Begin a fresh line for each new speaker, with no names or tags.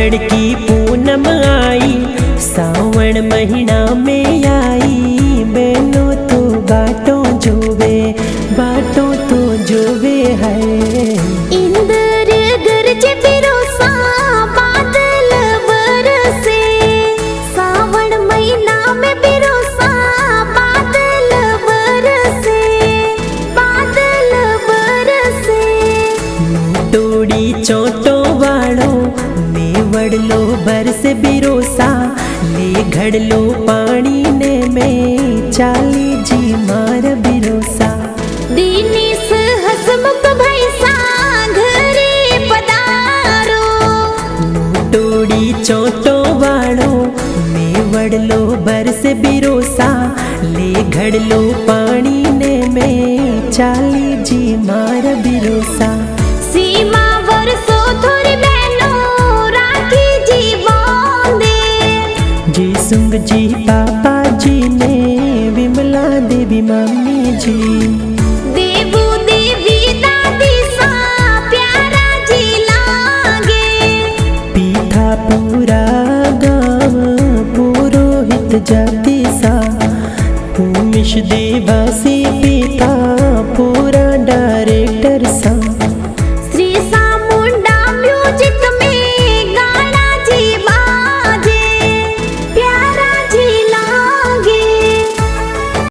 तड़की पूनम आई, सावन महीना में आई। बहनों तो बाटों तो जोवे है।
इंदर गरजे बिरोसा बादल बरसे, सावन महीना में बिरोसा बादल बरसे, बादल बरसे।
तोड़ी चोटो वाड़ो मेवड़लो बरसे बिरोसा, ले घड़लो पानी ने में चाली जी मार बिरोसा।
दिनेश हसमुख भैसा घरे पधारो,
तोड़ी चोटो वाड़ो मेवड़लो बरसे बिरोसा, ले घड़लो पानी ने में चाली जी मार बिरोसा।
सीमा वर्षो थोड़ी बहनों राखी जी बांधे,
जी सुंग जी पा